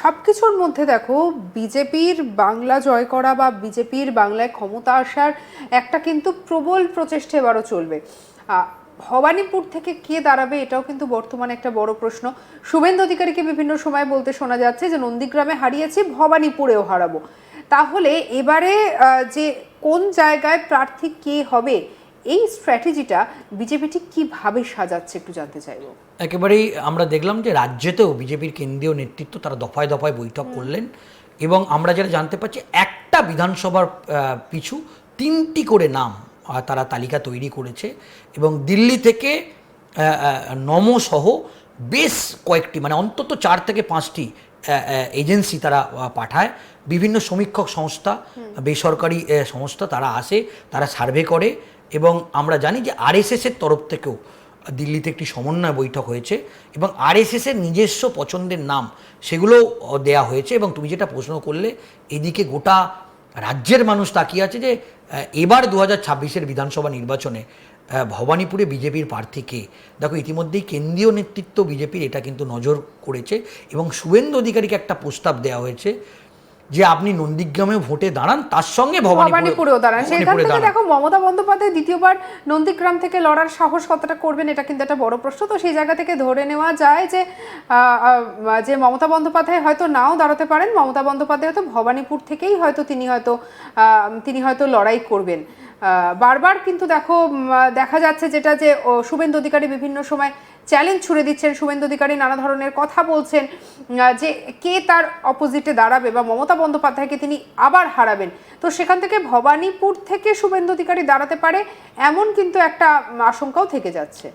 সব কিছুর মধ্যে দেখো বিজেপির বাংলা জয় করা বা বিজেপির বাংলায় ক্ষমতা আসার একটা কিন্তু প্রবল প্রচেষ্টা এবারও চলবে। ভবানীপুর থেকে কে দাঁড়াবে এটাও কিন্তু বর্তমানে একটা বড় প্রশ্ন। শুভেন্দু অধিকারীকে বিভিন্ন সময় বলতে শোনা যাচ্ছে যে নন্দীগ্রামে হারিয়েছি, ভবানীপুরেও হারাবো। তাহলে এবারে যে কোন জায়গায় প্রার্থী কে হবে, এই স্ট্র্যাটেজিটা বিজেপি ঠিক কিভাবে সাজাচ্ছে একটু জানতে চাইবো। একেবারেই আমরা দেখলাম যে রাজ্যেতেও বিজেপির কেন্দ্রীয় নেতৃত্ব তারা দফায় দফায় বৈঠক করলেন এবং আমরা যেটা জানতে পারছি একটা বিধানসভার পিছু 3টি করে নাম তারা তালিকা তৈরি করেছে এবং দিল্লি থেকে নমসহ বেশ কয়েকটি মানে অন্তত 4 থেকে 5টি এজেন্সি তারা পাঠায়। বিভিন্ন সমীক্ষক সংস্থা, বেসরকারি সংস্থা তারা আসে, তারা সার্ভে করে এবং আমরা জানি যে আরএসএসের তরফ থেকেও দিল্লিতে একটি সমন্বয় বৈঠক হয়েছে এবং আরএসএসের নিজস্ব পছন্দের নাম সেগুলো দেয়া হয়েছে। এবং তুমি যেটা প্রশ্ন করলে, এদিকে গোটা রাজ্যের মানুষ তাকিয়ে আছে যে এবার 2026-এর বিধানসভা নির্বাচনে ভবানীপুরে বিজেপির প্রার্থীকে। দেখো ইতিমধ্যেই কেন্দ্রীয় নেতৃত্ব বিজেপির এটা কিন্তু নজর করেছে এবং শুভেন্দু অধিকারীকে একটা প্রস্তাব দেওয়া হয়েছে যে আপনি নন্দীগ্রামে ভোটে দাঁড়ান, তার সঙ্গে ভবানীপুরেও দাঁড়ান। সেখান থেকে দেখো মমতা বন্দ্যোপাধ্যায় দ্বিতীয়বার নন্দীগ্রাম থেকে লড়ার সাহস কতটা করবেন এটা কিন্তু একটা বড় প্রশ্ন। তো সেই জায়গা থেকে ধরে নেওয়া যায় যে যে মমতা বন্দ্যোপাধ্যায় হয়তো নাও দাঁড়াতে পারেন, মমতা বন্দ্যোপাধ্যায় হয়তো ভবানীপুর থেকেই হয়তো তিনি হয়তো লড়াই করবেন। বারবার কিন্তু দেখা যাচ্ছে যেটা যে শুভেন্দু অধিকারী বিভিন্ন সময় চ্যালেঞ্জ ছুড়ে দিচ্ছেন, শুভেন্দু অধিকারী নানা ধরনের কথা বলছেন যে কে তার অপোজিটে দাঁড়াবে বা মমতা বন্দ্যোপাধ্যায়কে তিনি আবার হারাবেন। তো সেখান থেকে ভবানীপুর থেকে শুভেন্দু অধিকারী দাঁড়াতে পারে এমন কিন্তু একটা আশঙ্কাও থেকে যাচ্ছে।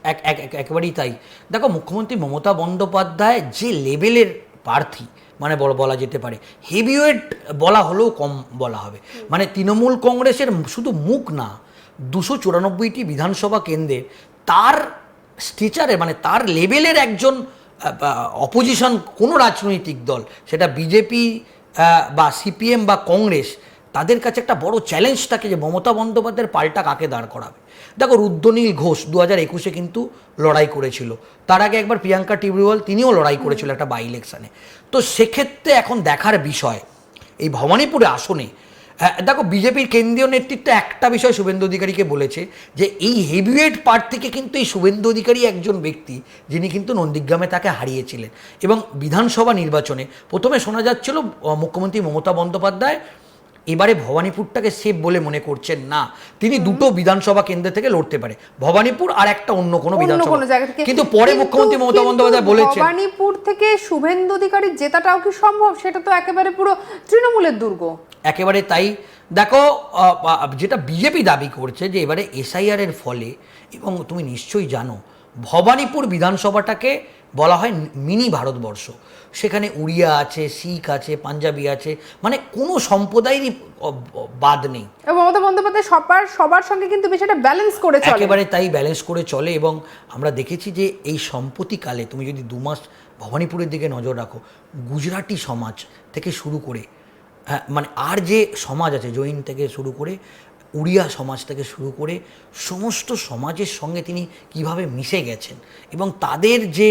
একেবারেই তাই। দেখো মুখ্যমন্ত্রী মমতা বন্দ্যোপাধ্যায় যে লেভেলের প্রার্থী, মানে বলা যেতে পারে হেভিওয়েট বলা হলেও কম বলা হবে। মানে তৃণমূল কংগ্রেসের শুধু মুখ না, 294টি বিধানসভা কেন্দ্রে তার স্টেচারে মানে তার লেভেলের একজন অপোজিশন কোনো রাজনৈতিক দল, সেটা বিজেপি বা সিপিএম বা কংগ্রেস, তাদের কাছে একটা বড় চ্যালেঞ্জ থাকে যে মমতা বন্দ্যোপাধ্যায়ের পাল্টা কাকে দাঁড় করাবে। দেখো রুদ্রনীল ঘোষ 2021-এ কিন্তু লড়াই করেছিল, তার আগে একবার প্রিয়াঙ্কা টিবরিওয়াল তিনিও লড়াই করেছিল একটা বাই ইলেকশানে। তো সেক্ষেত্রে এখন দেখার বিষয় এই ভবানীপুরে আসনে। দেখো বিজেপির কেন্দ্রীয় নেতৃত্ব একটা বিষয় শুভেন্দু অধিকারীকে বলেছে যে এই হেভিওয়েট প্রার্থীকে কিন্তু এই শুভেন্দু অধিকারী একজন ব্যক্তি যিনি কিন্তু নন্দীগ্রামে তাকে হারিয়েছিলেন। এবং বিধানসভা নির্বাচনে প্রথমে শোনা যাচ্ছিল মুখ্যমন্ত্রী মমতা বন্দ্যোপাধ্যায় এবারে ভবানীপুরটাকে সেফ বলে মনে করছেন না, তিনি দুটো বিধানসভা কেন্দ্র থেকে লড়তে পারে, ভবানীপুর আর একটা অন্য কোনো বিধানসভা। কিন্তু পরে মুখ্যমন্ত্রী মমতা বন্দ্যোপাধ্যায় বলেছেন ভবানীপুর থেকে শুভেন্দু অধিকারীর জেতাটাও কি সম্ভব? সেটা তো একেবারে পুরো তৃণমূলের দুর্গ। একেবারে তাই। দেখো যেটা বিজেপি দাবি করছে যে এবারে এসআইআর এর ফলে, এবং তুমি নিশ্চয়ই জানো ভবানীপুর বিধানসভাটাকে বলা হয় মিনি ভারতবর্ষ। সেখানে উড়িয়া আছে, শিখ আছে, পাঞ্জাবি আছে, মানে কোনো সম্প্রদায়েরই বাদ নেই। মমতা বন্দ্যোপাধ্যায় সবার সঙ্গে কিন্তু বিষয়টা ব্যালেন্স করে চলে। একেবারে তাই, ব্যালেন্স করে চলে। এবং আমরা দেখেছি যে এই সম্প্রতিকালে তুমি যদি 2 মাস ভবানীপুরের দিকে নজর রাখো, গুজরাটি সমাজ থেকে শুরু করে মানে আর যে সমাজ আছে, জৈন থেকে শুরু করে উড়িয়া সমাজ থেকে শুরু করে সমস্ত সমাজের সঙ্গে তিনি কিভাবে মিশে গেছেন এবং তাদের যে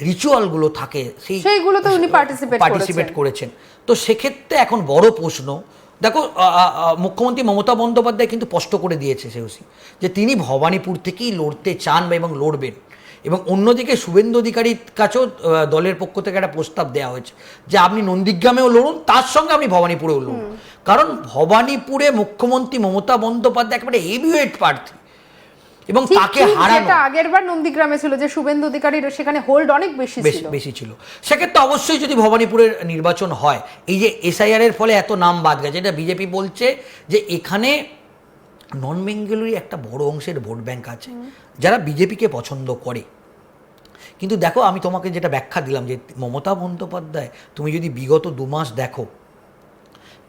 রিচুয়ালগুলো থাকে সেইগুলোতে উনি পার্টিসিপেট করেছেন। তো সেক্ষেত্রে এখন বড় প্রশ্ন, দেখো মুখ্যমন্ত্রী মমতা বন্দ্যোপাধ্যায় কিন্তু স্পষ্ট করে দিয়েছে যে তিনি ভবানীপুর থেকেই লড়তে চান এবং লড়বেন। এবং অন্যদিকে শুভেন্দু অধিকারীর কাছেও দলের পক্ষ থেকে একটা প্রস্তাব দেওয়া হয়েছে যে আপনি নন্দীগ্রামেও লড়ুন, তার সঙ্গে আপনি ভবানীপুরেও লড়ুন। কারণ ভবানীপুরে মুখ্যমন্ত্রী মমতা বন্দ্যোপাধ্যায় একেবারে হেভিওয়েট প্রার্থী এবং তাকে হারানো, যেটা আগেরবার নন্দীগ্রামে ছিল যে শুভেন্দু অধিকারীর সেখানে হোল্ড অনেক বেশি ছিল। সেক্ষেত্রে অবশ্যই যদি ভবানীপুরের নির্বাচন হয়, এই যে এসআইআর এর ফলে এত নাম বাদ গেছে, এটা বিজেপি বলছে যে এখানে নন বেঙ্গলি একটা বড় অংশের ভোট ব্যাংক আছে যারা বিজেপিকে পছন্দ করে। কিন্তু দেখো আমি তোমাকে যেটা ব্যাখ্যা দিলাম যে মমতা বন্দ্যোপাধ্যায়, তুমি যদি বিগত 2 মাস দেখো,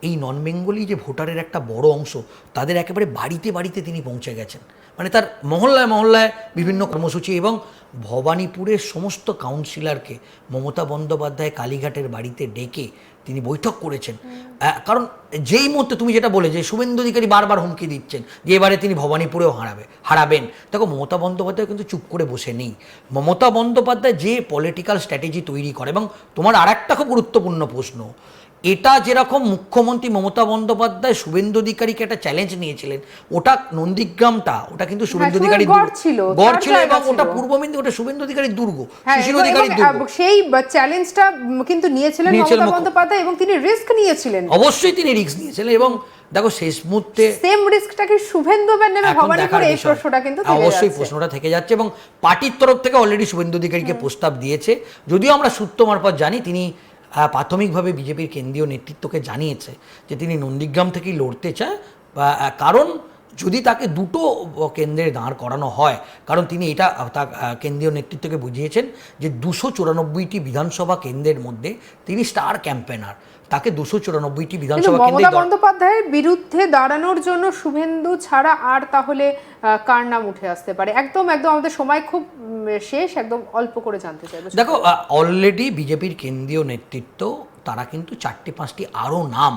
এই নন বেঙ্গলি যে ভোটারের একটা বড় অংশ, তাদের একেবারে বাড়িতে বাড়িতে তিনি পৌঁছে গেছেন। মানে তার মহল্লায় মহল্লায় বিভিন্ন কর্মসূচি, এবং ভবানীপুরের সমস্ত কাউন্সিলরকে মমতা বন্দ্যোপাধ্যায় কালীঘাটের বাড়িতে ডেকে তিনি বৈঠক করেছেন। কারণ যেই মুহূর্তে তুমি যেটা বলে যে শুভেন্দু অধিকারী বারবার হুমকি দিচ্ছেন যে এবারে তিনি ভবানীপুরেও হারাবেন, দেখো মমতা বন্দ্যোপাধ্যায় কিন্তু চুপ করে বসে নেই। মমতা বন্দ্যোপাধ্যায় যে পলিটিক্যাল স্ট্র্যাটেজি তৈরি করে, এবং তোমার আর একটা খুব গুরুত্বপূর্ণ প্রশ্ন, এটা যেরকম মুখ্যমন্ত্রী মমতা বন্দ্যোপাধ্যায় শুভেন্দু অধিকারীকে একটা চ্যালেঞ্জ নিয়েছিলেন, ওটা নন্দীগ্রামটা ওটা কিন্তু শুভেন্দু অধিকারী গড় ছিল এবং ওটা পূর্ব মেদিনীপুর, ওটা শুভেন্দু অধিকারীর দুর্গ, শিশির এবং অধিকারীর দুর্গ। সেই চ্যালেঞ্জটা কিন্তু নিয়েছিলেন মমতা বন্দ্যোপাধ্যায় এবং তিনি রিস্ক নিয়েছিলেন। অবশ্যই তিনি রিস্ক নিয়েছিলেন, এবং দেখো শেষ মুহূর্তে সেম রিস্কটা কি শুভেন্দু নেমে ভবানীপুরে, এই প্রশ্নটা কিন্তু অবশ্যই প্রশ্নটা থেকে যাচ্ছে। এবং পার্টির তরফ থেকে অলরেডি শুভেন্দু অধিকারীকে প্রস্তাব দিয়েছে, যদিও আমরা সূত্র মারফত জানি তিনি প্রাথমিকভাবে বিজেপির কেন্দ্রীয় নেতৃত্বকে জানিয়েছে যে তিনি নন্দীগ্রাম থেকেই লড়তে চায়, কারণ যদি তাকে দুটো কেন্দ্রে দাঁড় করানো হয়, কারণ তিনি এটা তার কেন্দ্রীয় নেতৃত্বকে বুঝিয়েছেন যে 294টি বিধানসভা কেন্দ্রের মধ্যে তিনি স্টার ক্যাম্পেনার, তাকে 294টি বিধানসভা কেন্দ্রে মমতা বন্দ্যোপাধ্যায়ের বিরুদ্ধে দাঁড়ানোর জন্য শুভেন্দু ছাড়া আর তাহলে কার নাম উঠে আসতে পারে? একদম আমাদের সময় খুব শেষ, একদম অল্প করে জানতে চাইবো। দেখো অলরেডি বিজেপির কেন্দ্রীয় নেতৃত্ব তারা কিন্তু 4-5টি আরও নাম,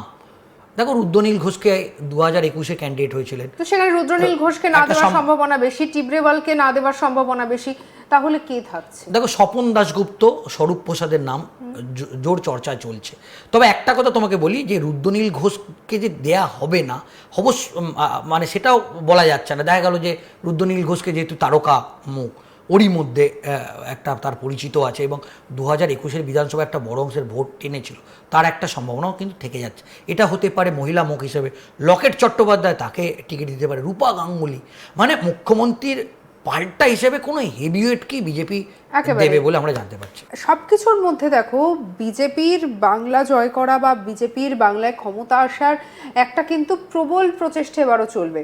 দেখো রুদ্রনীল ঘোষকে 2021-এ ক্যান্ডিডেট হয়েছিলেন, তো সেখানে রুদ্রনীল ঘোষকে না দেওয়ার সম্ভাবনা বেশি, টিবরেওয়ালকে না দেওয়ার সম্ভাবনা বেশি, তাহলে কে থাকছে? দেখো স্বপন দাশগুপ্ত, স্বরূপ প্রসাদের নাম জোর চর্চা চলছে। তবে একটা কথা তোমাকে বলি যে রুদ্রনীল ঘোষকে যে দেয়া হবে না, অবশ্য মানে সেটাও বলা যাচ্ছে না। দেখা গেল যে রুদ্রনীল ঘোষকে যেহেতু তারকা মুখ, ওরই মধ্যে একটা তার পরিচিত আছে, এবং 2021-এর বিধানসভা একটা বড় অংশের ভোট টেনেছিল, তার একটা সম্ভাবনাও কিন্তু থেকে যাচ্ছে। এটা হতে পারে মহিলা মুখ হিসেবে লকেট চট্টোপাধ্যায়, তাকে টিকিট দিতে পারে রূপা গাঙ্গুলি, মানে মুখ্যমন্ত্রীর পাল্টা হিসেবে কোনো হেভিওয়েটকেই বিজেপি দেবে বলে আমরা জানতে পারছি। সবকিছুর মধ্যে দেখো বিজেপির বাংলা জয় করা বা বিজেপির বাংলায় ক্ষমতা আসার একটা কিন্তু প্রবল প্রচেষ্টা এবারও চলবে।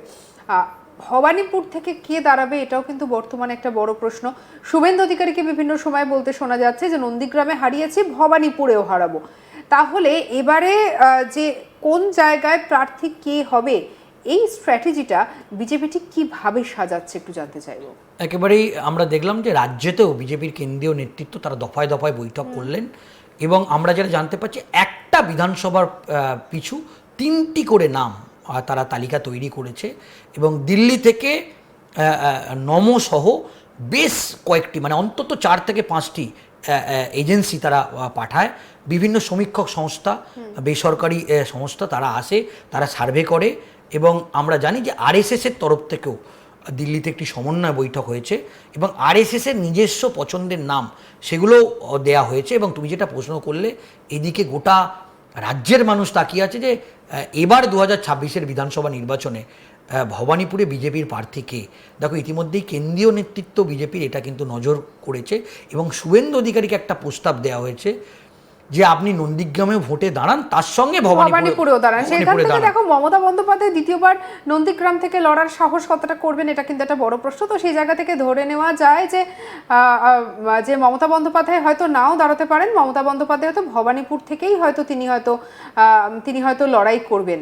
ভবানীপুর থেকে কে দাঁড়াবে এটাও কিন্তু বর্তমানে একটা বড় প্রশ্ন। শুভেন্দু অধিকারীকে বিভিন্ন সময় বলতে শোনা যাচ্ছে যে নন্দীগ্রামে হারিয়েছি, ভবানীপুরেও হারাবো। তাহলে এবারে যে কোন জায়গায় প্রার্থী কে হবে, এই স্ট্র্যাটেজিটা বিজেপি ঠিক কিভাবে সাজাচ্ছে একটু জানতে চাইবো। একেবারেই আমরা দেখলাম যে রাজ্যেতেও বিজেপির কেন্দ্রীয় নেতৃত্ব তারা দফায় দফায় বৈঠক করলেন, এবং আমরা যেটা জানতে পারছি একটা বিধানসভার পিছু 3টি করে নাম তারা তালিকা তৈরি করেছে, এবং দিল্লি থেকে নমসহ বেশ কয়েকটি, মানে অন্তত 4 থেকে 5টি এজেন্সি তারা পাঠায়, বিভিন্ন সমীক্ষক সংস্থা, বেসরকারি সংস্থা তারা আসে, তারা সার্ভে করে, এবং আমরা জানি যে আরএসএসের তরফ থেকেও দিল্লিতে একটি সমন্বয় বৈঠক হয়েছে, এবং আরএসএসের নিজস্ব পছন্দের নাম সেগুলো দেয়া হয়েছে। এবং তুমি যেটা প্রশ্ন করলে, এদিকে গোটা রাজ্যের মানুষ তাকিয়ে আছে যে এবার 2026-এর বিধানসভা নির্বাচনে ভবানীপুরে বিজেপির প্রার্থীকে। দেখো ইতিমধ্যেই কেন্দ্রীয় নেতৃত্ব বিজেপির এটা কিন্তু নজর করেছে, এবং শুভেন্দু অধিকারীকে একটা প্রস্তাব দেওয়া হয়েছে যে আপনি নন্দীগ্রামে ভোটে দাঁড়ান, তার সঙ্গে ভবানীপুরেও দাঁড়ান। সেখান থেকে দেখো মমতা বন্দ্যোপাধ্যায় দ্বিতীয়বার নন্দীগ্রাম থেকে লড়ার সাহস কতটা করবেন, এটা কিন্তু একটা বড় প্রশ্ন। তো সেই জায়গা থেকে ধরে নেওয়া যায় যে মমতা বন্দ্যোপাধ্যায় হয়তো নাও দাঁড়াতে পারেন, মমতা বন্দ্যোপাধ্যায় হয়তো ভবানীপুর থেকেই তিনি হয়তো লড়াই করবেন।